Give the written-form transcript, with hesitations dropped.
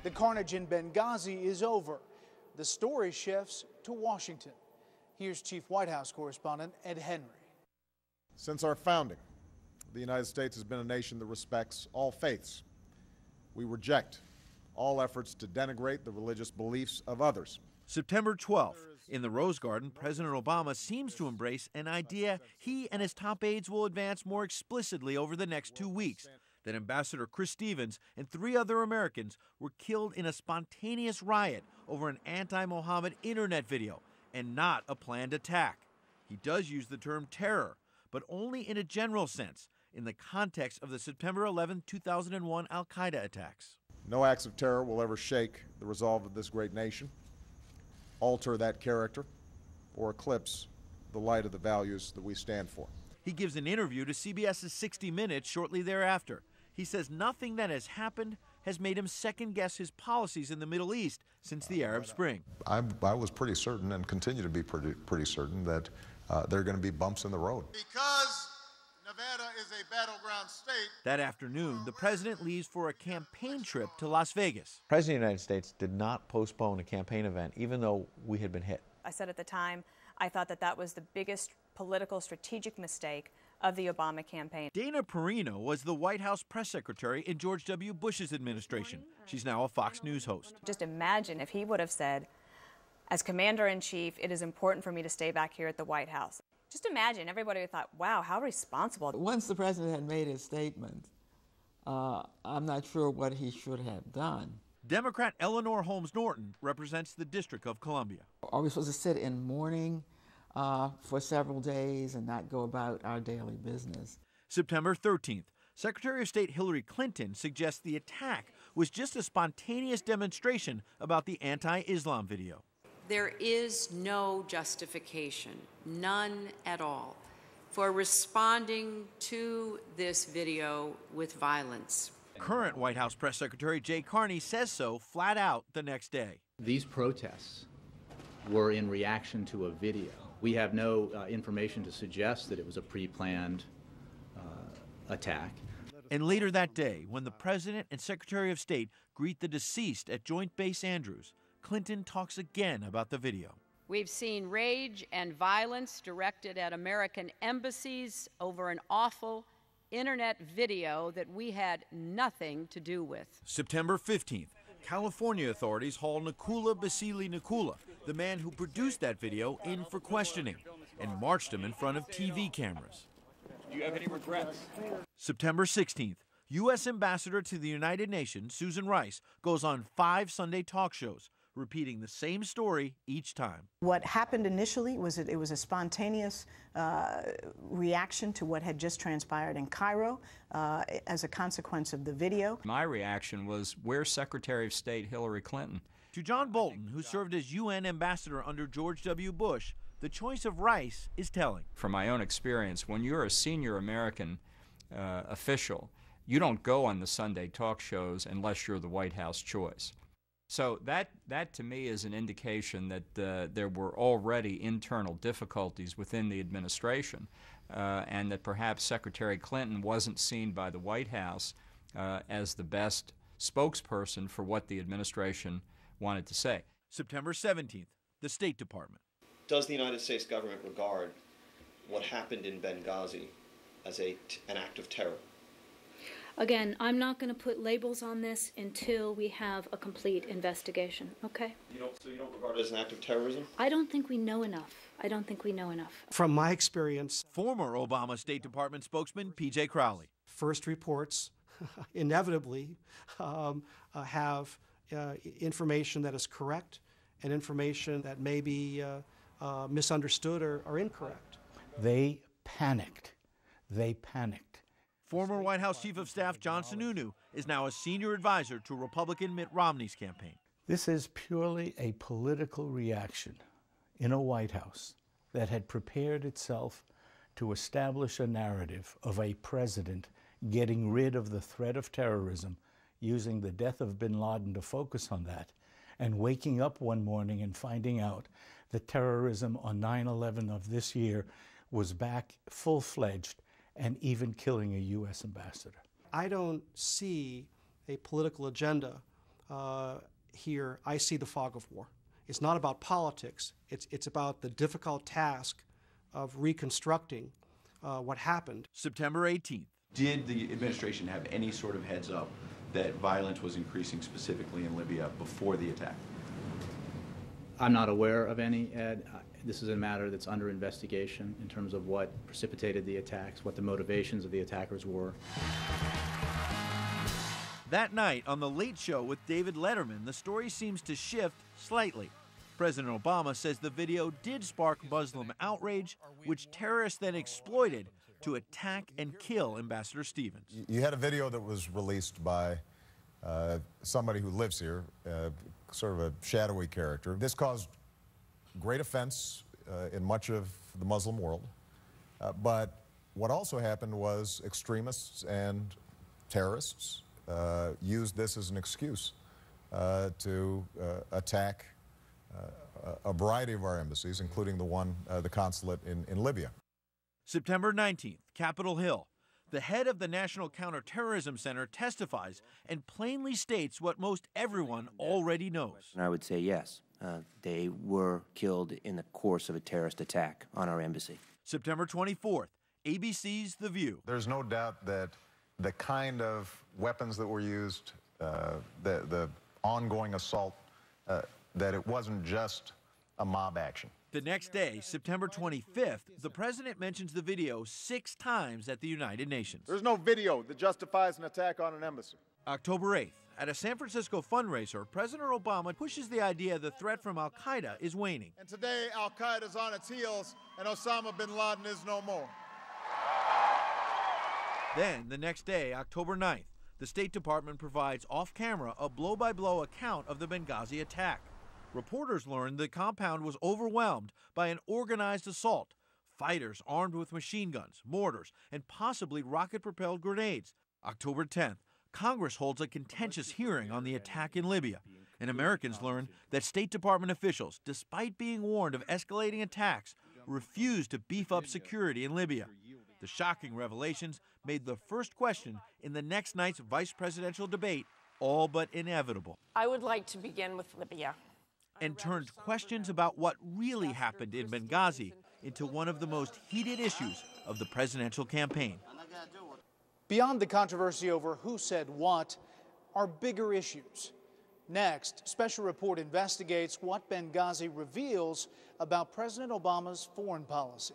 The carnage in Benghazi is over. The story shifts to Washington. Here's Chief White House correspondent Ed Henry. Since our founding, the United States has been a nation that respects all faiths. We reject all efforts to denigrate the religious beliefs of others. September 12th, in the Rose Garden, President Obama seems to embrace an idea he and his top aides will advance more explicitly over the next 2 weeks, that Ambassador Chris Stevens and 3 other Americans were killed in a spontaneous riot over an anti-Mohammed internet video and not a planned attack. He does use the term terror, but only in a general sense, in the context of the September 11, 2001 al-Qaeda attacks. No acts of terror will ever shake the resolve of this great nation, alter that character, or eclipse the light of the values that we stand for. He gives an interview to CBS's 60 Minutes shortly thereafter. He says nothing that has happened has made him second-guess his policies in the Middle East since the Arab Spring. I was pretty certain, and continue to be pretty certain, that there are going to be bumps in the road. Because Nevada is a battleground state. That afternoon, the president leaves for a campaign trip to Las Vegas. The President of the United States did not postpone a campaign event, even though we had been hit. I said at the time, I thought that that was the biggest political strategic mistake of the Obama campaign. Dana Perino was the White House press secretary in George W. Bush's administration. She's now a Fox News host. Just imagine if he would have said, as commander-in-chief, it is important for me to stay back here at the White House. Just imagine, everybody would have thought, wow, how responsible. Once the president had made his statement, I'm not sure what he should have done. Democrat Eleanor Holmes Norton represents the District of Columbia. Are we supposed to sit in mourning for several days and not go about our daily business? September 13th, Secretary of State Hillary Clinton suggests the attack was just a spontaneous demonstration about the anti-Islam video. There is no justification, none at all, for responding to this video with violence. Current White House Press Secretary Jay Carney says so flat out the next day. These protests were in reaction to a video. We have no information to suggest that it was a pre-planned attack. And later that day, when the President and Secretary of State greet the deceased at Joint Base Andrews, Clinton talks again about the video. We've seen rage and violence directed at American embassies over an awful internet video that we had nothing to do with. September 15th, California authorities haul Nakula Basili Nakula, the man who produced that video, in for questioning and marched him in front of TV cameras. Do you have any regrets? September 16th, U.S. Ambassador to the United Nations, Susan Rice, goes on 5 Sunday talk shows, repeating the same story each time. What happened initially was that it was a spontaneous reaction to what had just transpired in Cairo as a consequence of the video. My reaction was, where's Secretary of State Hillary Clinton? To John Bolton, who served as UN ambassador under George W. Bush, the choice of Rice is telling. From my own experience, when you're a senior American official, you don't go on the Sunday talk shows unless you're the White House choice. So that to me is an indication that there were already internal difficulties within the administration, and that perhaps Secretary Clinton wasn't seen by the White House as the best spokesperson for what the administration wanted to say. September 17th, the State Department. Does the United States government regard what happened in Benghazi as an act of terror? Again, I'm not going to put labels on this until we have a complete investigation, okay? So you don't regard it as an act of terrorism? I don't think we know enough. I don't think we know enough. From my experience, former Obama State Department spokesman P.J. Crowley. First reports inevitably have information that is correct and information that may be misunderstood or incorrect. They panicked. They panicked. Former White House Chief of Staff John Sununu is now a senior advisor to Republican Mitt Romney's campaign. This is purely a political reaction in a White House that had prepared itself to establish a narrative of a president getting rid of the threat of terrorism, using the death of bin Laden to focus on that, and waking up one morning and finding out that terrorism on 9/11 of this year was back full-fledged and even killing a U.S. ambassador. I don't see a political agenda here, I see the fog of war. It's not about politics. It's about the difficult task of reconstructing what happened. September 18th. Did the administration have any sort of heads up that violence was increasing specifically in Libya before the attack? I'm not aware of any, Ed. This is a matter that's under investigation in terms of what precipitated the attacks, what the motivations of the attackers were. That night on The Late Show with David Letterman, the story seems to shift slightly. President Obama says the video did spark Muslim outrage, which terrorists then exploited to attack and kill Ambassador Stevens. You had a video that was released by somebody who lives here, sort of a shadowy character. This caused great offense in much of the Muslim world. But what also happened was extremists and terrorists used this as an excuse to attack a variety of our embassies, including the consulate in Libya. September 19th, Capitol Hill. The head of the National Counterterrorism Center testifies and plainly states what most everyone already knows. And I would say yes, they were killed in the course of a terrorist attack on our embassy. September 24th, ABC's The View. There's no doubt that the kind of weapons that were used, the ongoing assault, that it wasn't just a mob action. The next day, September 25th, the president mentions the video 6 times at the United Nations. There's no video that justifies an attack on an embassy. October 8th, at a San Francisco fundraiser, President Obama pushes the idea the threat from al-Qaeda is waning. And today, al-Qaeda's on its heels, and Osama bin Laden is no more. Then, the next day, October 9th, the State Department provides off-camera a blow-by-blow account of the Benghazi attack. Reporters learned the compound was overwhelmed by an organized assault. Fighters armed with machine guns, mortars, and possibly rocket-propelled grenades. October 10th, Congress holds a contentious hearing on the attack in Libya. And Americans learn that State Department officials, despite being warned of escalating attacks, refused to beef up security in Libya. The shocking revelations made the first question in the next night's vice presidential debate all but inevitable. I would like to begin with Libya. And turned questions about what really happened in Benghazi into one of the most heated issues of the presidential campaign. Beyond the controversy over who said what are bigger issues. Next, Special Report investigates what Benghazi reveals about President Obama's foreign policy.